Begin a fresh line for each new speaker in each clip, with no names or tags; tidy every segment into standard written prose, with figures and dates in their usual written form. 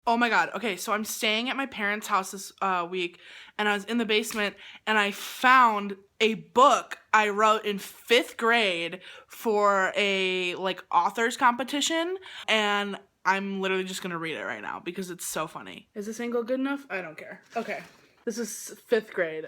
Oh my God. Okay, so I'm staying at my parents' house this week, and I was in the basement, and I found a book I wrote in 5th grade for a like authors competition, and I'm literally just gonna read it right now because it's so funny. Is this angle good enough? I don't care. Okay. This is 5th grade.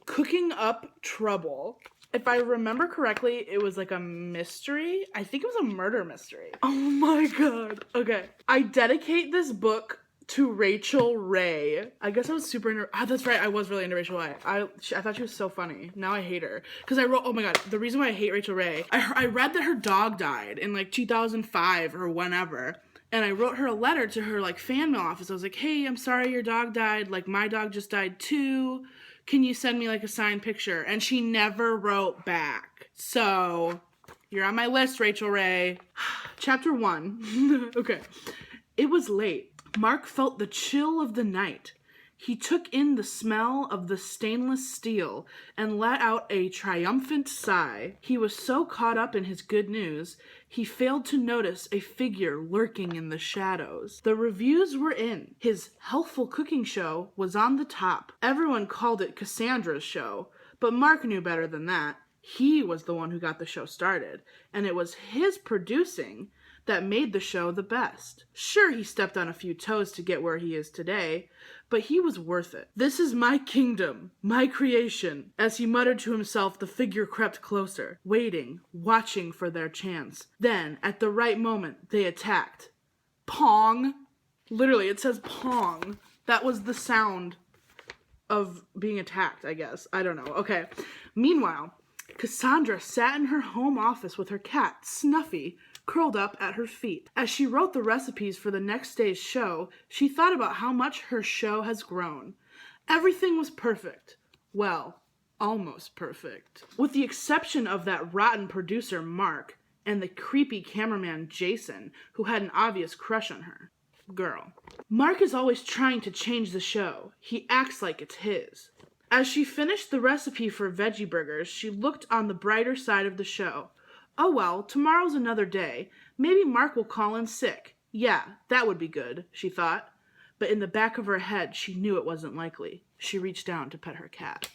Cooking Up Trouble. If I remember correctly, it was like a mystery. I think it was a murder mystery. Oh my God. Okay. I dedicate this book to Rachel Ray. I guess I was super into... that's right. I was really into Rachel Ray. I thought she was so funny. Now I hate her. Because I wrote... Oh my God. The reason why I hate Rachel Ray... I read that her dog died in like 2005 or whenever. And I wrote her a letter to her like fan mail office. I was like, hey, I'm sorry your dog died. Like my dog just died too. Can you send me like a signed picture? And she never wrote back. So you're on my list, Rachel Ray. Chapter 1. Okay. It was late. Mark felt the chill of the night. He took in the smell of the stainless steel and let out a triumphant sigh. He was so caught up in his good news, he failed to notice a figure lurking in the shadows. The reviews were in. His healthful cooking show was on the top. Everyone called it Cassandra's show, but Mark knew better than that. He was the one who got the show started, and it was his producing that made the show the best. Sure, he stepped on a few toes to get where he is today, but he was worth it. This is my kingdom, my creation. As he muttered to himself, the figure crept closer, waiting, watching for their chance. Then, at the right moment, they attacked. Pong. Literally, it says pong. That was the sound of being attacked, I guess. I don't know. Okay. Meanwhile, Cassandra sat in her home office with her cat, Snuffy, curled up at her feet. As she wrote the recipes for the next day's show, she thought about how much her show has grown. Everything was perfect. Well, almost perfect. With the exception of that rotten producer, Mark, and the creepy cameraman, Jason, who had an obvious crush on her. Girl. Mark is always trying to change the show. He acts like it's his. As she finished the recipe for veggie burgers, she looked on the brighter side of the show. Oh well, tomorrow's another day. Maybe Mark will call in sick. Yeah, that would be good, she thought. But in the back of her head, she knew it wasn't likely. She reached down to pet her cat.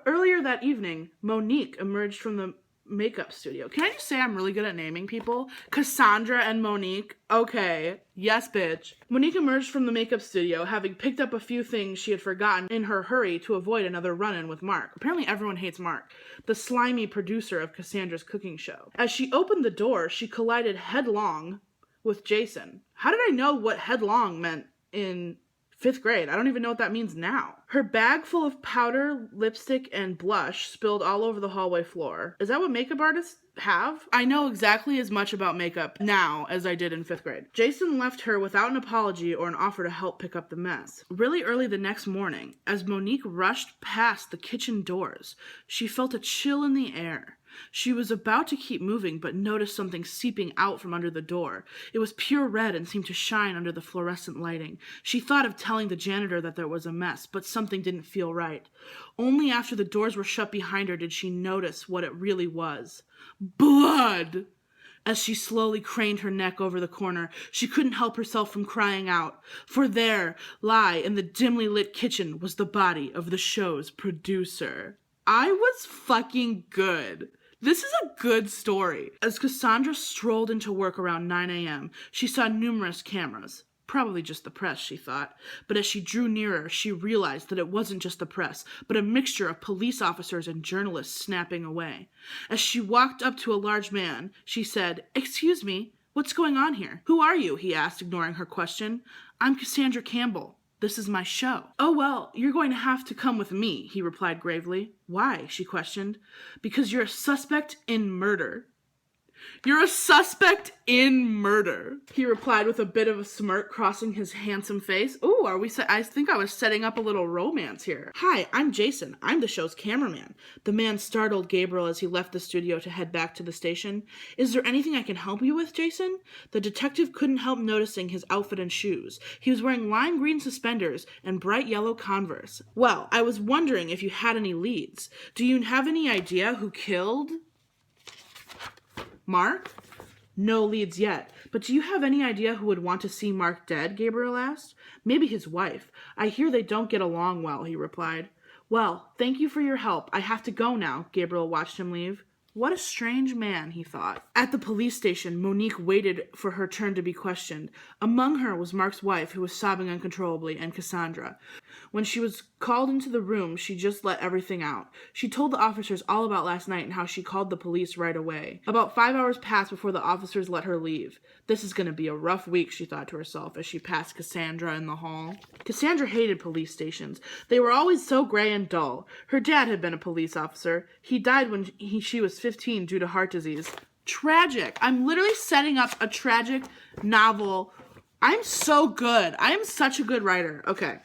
Earlier that evening, Monique emerged from the makeup studio. Can I just say I'm really good at naming people? Cassandra and Monique. Okay. Yes, bitch. Monique emerged from the makeup studio, having picked up a few things she had forgotten in her hurry to avoid another run-in with Mark. Apparently everyone hates Mark, the slimy producer of Cassandra's cooking show. As she opened the door, she collided headlong with Jason. How did I know what headlong meant in 5th grade? I don't even know what that means now. Her bag full of powder, lipstick, and blush spilled all over the hallway floor. Is that what makeup artists have? I know exactly as much about makeup now as I did in 5th grade. Jason left her without an apology or an offer to help pick up the mess. Really early the next morning, as Monique rushed past the kitchen doors, she felt a chill in the air. She was about to keep moving, but noticed something seeping out from under the door. It was pure red and seemed to shine under the fluorescent lighting. She thought of telling the janitor that there was a mess, but something didn't feel right. Only after the doors were shut behind her did she notice what it really was. Blood! As she slowly craned her neck over the corner, she couldn't help herself from crying out. For there, lie in the dimly lit kitchen, was the body of the show's producer. I was fucking good. This is a good story. As Cassandra strolled into work around 9 a.m., she saw numerous cameras. Probably just the press, she thought. But as she drew nearer, she realized that it wasn't just the press, but a mixture of police officers and journalists snapping away. As she walked up to a large man, she said, "Excuse me, what's going on here?" "Who are you?" he asked, ignoring her question. "I'm Cassandra Campbell. This is my show." "Oh, well, you're going to have to come with me," he replied gravely. "Why?" she questioned. "Because you're a suspect in murder." "You're a suspect in murder," he replied with a bit of a smirk crossing his handsome face. Ooh, I think I was setting up a little romance here. "Hi, I'm Jason. I'm the show's cameraman." The man startled Gabriel as he left the studio to head back to the station. "Is there anything I can help you with, Jason?" The detective couldn't help noticing his outfit and shoes. He was wearing lime green suspenders and bright yellow Converse. "Well, I was wondering if you had any leads. Do you have any idea who killed Mark?" No leads yet. But do you have any idea who would want to see Mark dead? Gabriel asked. Maybe his wife. I hear they don't get along well, he replied. Well, thank you for your help. I have to go now. Gabriel watched him leave. What a strange man, he thought. At the police station, Monique waited for her turn to be questioned. Among her was Mark's wife, who was sobbing uncontrollably, and Cassandra. When she was called into the room, she just let everything out. She told the officers all about last night and how she called the police right away. About 5 hours passed before the officers let her leave. This is going to be a rough week, she thought to herself as she passed Cassandra in the hall. Cassandra hated police stations. They were always so gray and dull. Her dad had been a police officer. He died when she was 15 due to heart disease. Tragic. I'm literally setting up a tragic novel. I'm so good. I am such a good writer. Okay.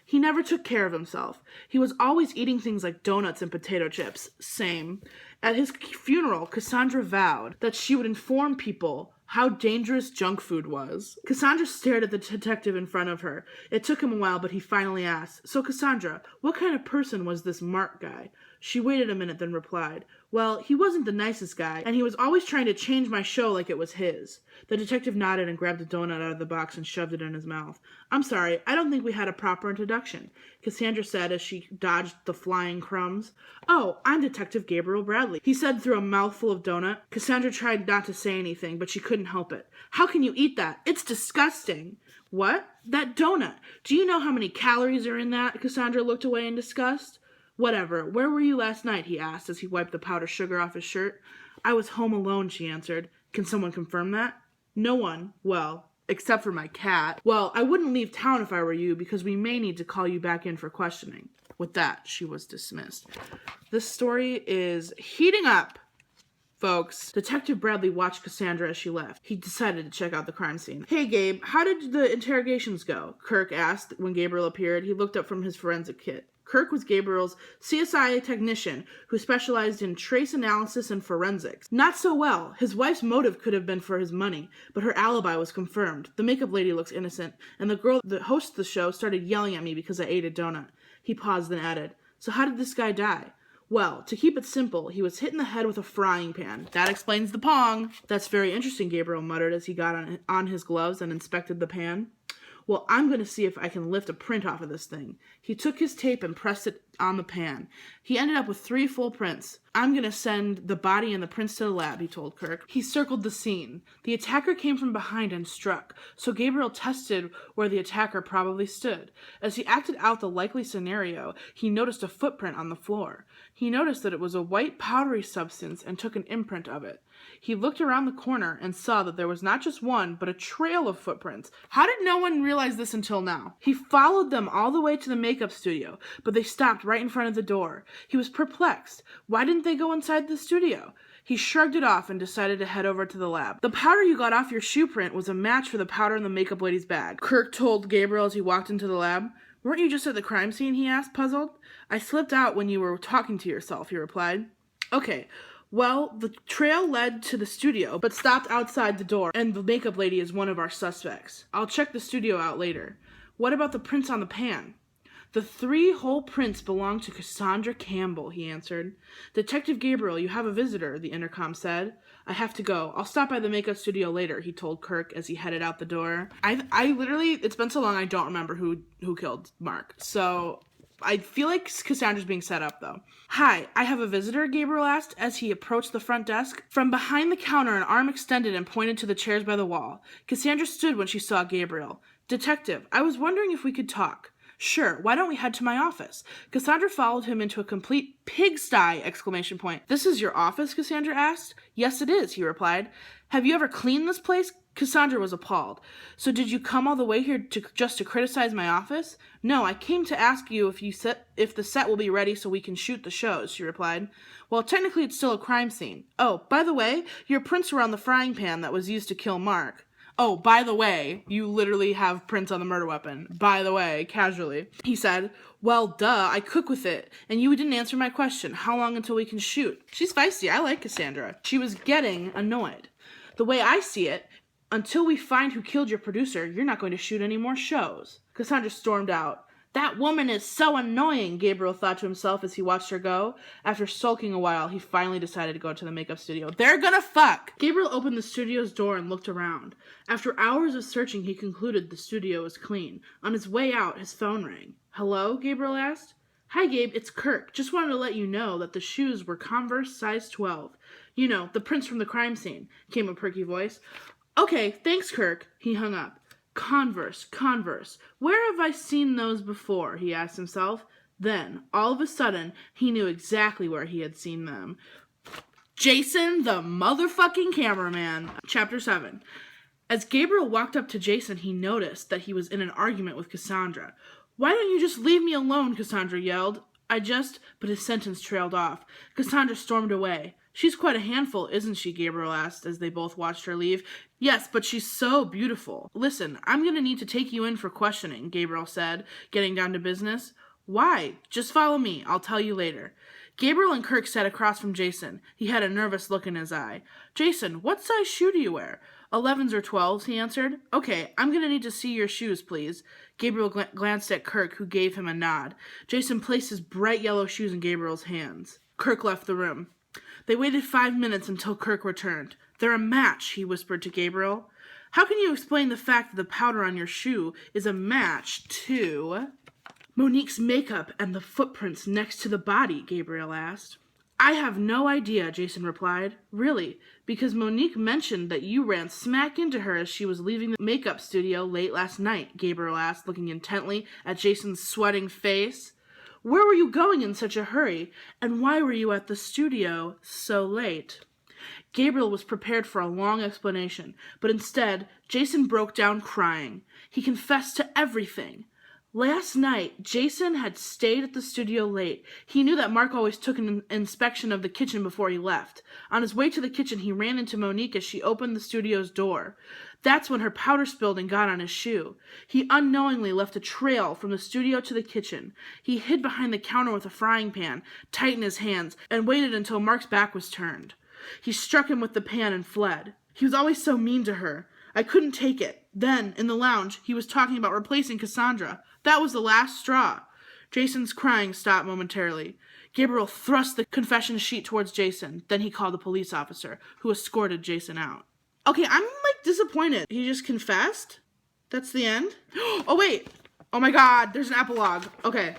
He never took care of himself. He was always eating things like donuts and potato chips. Same. At his funeral, Cassandra vowed that she would inform people how dangerous junk food was. Cassandra stared at the detective in front of her. It took him a while, but he finally asked, So, Cassandra, what kind of person was this Mark guy? She waited a minute, then replied, Well, he wasn't the nicest guy, and he was always trying to change my show like it was his. The detective nodded and grabbed a donut out of the box and shoved it in his mouth. I'm sorry, I don't think we had a proper introduction, Cassandra said as she dodged the flying crumbs. Oh, I'm Detective Gabriel Bradley, he said through a mouthful of donut. Cassandra tried not to say anything, but she couldn't help it. How can you eat that? It's disgusting. What? That donut. Do you know how many calories are in that? Cassandra looked away in disgust. Whatever. Where were you last night? He asked as he wiped the powdered sugar off his shirt. I was home alone, she answered. Can someone confirm that? No one. Well, except for my cat. Well, I wouldn't leave town if I were you because we may need to call you back in for questioning. With that, she was dismissed. This story is heating up, folks. Detective Bradley watched Cassandra as she left. He decided to check out the crime scene. Hey, Gabe, how did the interrogations go? Kirk asked when Gabriel appeared. He looked up from his forensic kit. Kirk was Gabriel's CSI technician who specialized in trace analysis and forensics. Not so well. His wife's motive could have been for his money, but her alibi was confirmed. The makeup lady looks innocent, and the girl that hosts the show started yelling at me because I ate a donut. He paused and added, So how did this guy die? Well, to keep it simple, he was hit in the head with a frying pan. That explains the pong. That's very interesting, Gabriel muttered as he got on his gloves and inspected the pan. Well, I'm going to see if I can lift a print off of this thing. He took his tape and pressed it on the pan. He ended up with 3 full prints. I'm going to send the body and the prints to the lab, he told Kirk. He circled the scene. The attacker came from behind and struck, so Gabriel tested where the attacker probably stood. As he acted out the likely scenario, he noticed a footprint on the floor. He noticed that it was a white powdery substance and took an imprint of it. He looked around the corner and saw that there was not just one, but a trail of footprints. How did no one realize this until now? He followed them all the way to the makeup studio, but they stopped right in front of the door. He was perplexed. Why didn't they go inside the studio? He shrugged it off and decided to head over to the lab. The powder you got off your shoe print was a match for the powder in the makeup lady's bag, Kirk told Gabriel as he walked into the lab. Weren't you just at the crime scene, he asked, puzzled. I slipped out when you were talking to yourself, he replied. Okay. Well, the trail led to the studio, but stopped outside the door, and the makeup lady is one of our suspects. I'll check the studio out later. What about the prints on the pan? The 3 whole prints belong to Cassandra Campbell, he answered. Detective Gabriel, you have a visitor, the intercom said. I have to go. I'll stop by the makeup studio later, he told Kirk as he headed out the door. I literally, it's been so long I don't remember who killed Mark, so I feel like Cassandra's being set up, though. Hi, I have a visitor, Gabriel asked as he approached the front desk. From behind the counter, an arm extended and pointed to the chairs by the wall. Cassandra stood when she saw Gabriel. Detective, I was wondering if we could talk. Sure, why don't we head to my office? Cassandra followed him into a complete pigsty! This is your office? Cassandra asked. Yes, it is, he replied. Have you ever cleaned this place? Cassandra was appalled. So did you come all the way here just to criticize my office? No, I came to ask you if the set will be ready so we can shoot the shows, she replied. Well, technically it's still a crime scene. Oh, by the way, your prints were on the frying pan that was used to kill Mark. Oh, by the way, you literally have prints on the murder weapon. By the way, casually. He said, well, duh, I cook with it. And you didn't answer my question. How long until we can shoot? She's feisty. I like Cassandra. She was getting annoyed. The way I see it, until we find who killed your producer, you're not going to shoot any more shows. Cassandra stormed out. That woman is so annoying, Gabriel thought to himself as he watched her go. After sulking a while, he finally decided to go to the makeup studio. They're gonna fuck! Gabriel opened the studio's door and looked around. After hours of searching, he concluded the studio was clean. On his way out, his phone rang. Hello? Gabriel asked. Hi, Gabe, it's Kirk. Just wanted to let you know that the shoes were Converse size 12. You know, the prints from the crime scene, came a perky voice. Okay, thanks, Kirk. He hung up. Converse. Where have I seen those before? He asked himself. Then, all of a sudden, he knew exactly where he had seen them. Jason, the motherfucking cameraman. Chapter 7. As Gabriel walked up to Jason, he noticed that he was in an argument with Cassandra. Why don't you just leave me alone? Cassandra yelled. But his sentence trailed off. Cassandra stormed away. She's quite a handful, isn't she? Gabriel asked as they both watched her leave. Yes, but she's so beautiful. Listen, I'm going to need to take you in for questioning, Gabriel said, getting down to business. Why? Just follow me. I'll tell you later. Gabriel and Kirk sat across from Jason. He had a nervous look in his eye. Jason, what size shoe do you wear? 11s or 12s, he answered. Okay, I'm going to need to see your shoes, please. Gabriel glanced at Kirk, who gave him a nod. Jason placed his bright yellow shoes in Gabriel's hands. Kirk left the room. They waited 5 minutes until Kirk returned. They're a match, he whispered to Gabriel. How can you explain the fact that the powder on your shoe is a match to Monique's makeup and the footprints next to the body? Gabriel asked. I have no idea, Jason replied. Really, because Monique mentioned that you ran smack into her as she was leaving the makeup studio late last night, Gabriel asked, looking intently at Jason's sweating face. Where were you going in such a hurry, and why were you at the studio so late? Gabriel was prepared for a long explanation, but instead, Jason broke down crying. He confessed to everything. Last night, Jason had stayed at the studio late. He knew that Mark always took an inspection of the kitchen before he left. On his way to the kitchen, he ran into Monique as she opened the studio's door. That's when her powder spilled and got on his shoe. He unknowingly left a trail from the studio to the kitchen. He hid behind the counter with a frying pan, tight in his hands, and waited until Mark's back was turned. He struck him with the pan and fled. He was always so mean to her. I couldn't take it. Then, in the lounge, he was talking about replacing Cassandra. That was the last straw. Jason's crying stopped momentarily. Gabriel thrust the confession sheet towards Jason. Then he called a police officer, who escorted Jason out. Okay, I'm, disappointed. He just confessed? That's the end? Oh, wait. Oh, my God. There's an epilogue. Okay.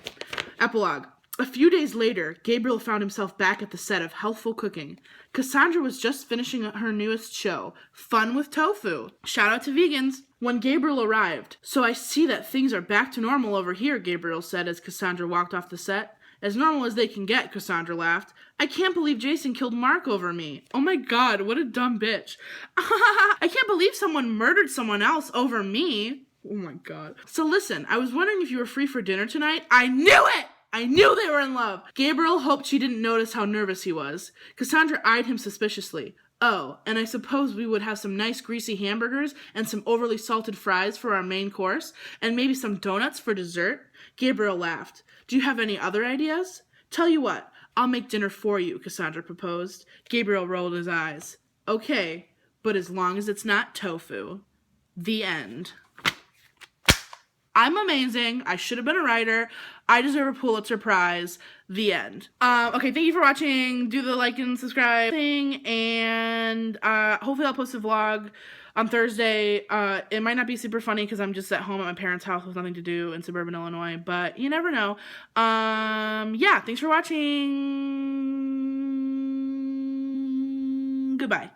Epilogue. A few days later, Gabriel found himself back at the set of Healthful Cooking. Cassandra was just finishing her newest show, Fun with Tofu. Shout out to vegans. When Gabriel arrived, so I see that things are back to normal over here, Gabriel said as Cassandra walked off the set. As normal as they can get, Cassandra laughed. I can't believe Jason killed Mark over me. Oh my God, what a dumb bitch. I can't believe someone murdered someone else over me. Oh my God. So listen, I was wondering if you were free for dinner tonight. I knew it! I knew they were in love. Gabriel hoped she didn't notice how nervous he was. Cassandra eyed him suspiciously. Oh, and I suppose we would have some nice greasy hamburgers and some overly salted fries for our main course, and maybe some donuts for dessert? Gabriel laughed. Do you have any other ideas? Tell you what, I'll make dinner for you, Cassandra proposed. Gabriel rolled his eyes. Okay, but as long as it's not tofu. The end. I'm amazing. I should have been a writer. I deserve a Pulitzer Prize. The end. Okay, thank you for watching. Do the like and subscribe thing, and hopefully I'll post a vlog on Thursday. It might not be super funny because I'm just at home at my parents' house with nothing to do in suburban Illinois, but you never know. Yeah, thanks for watching. Goodbye.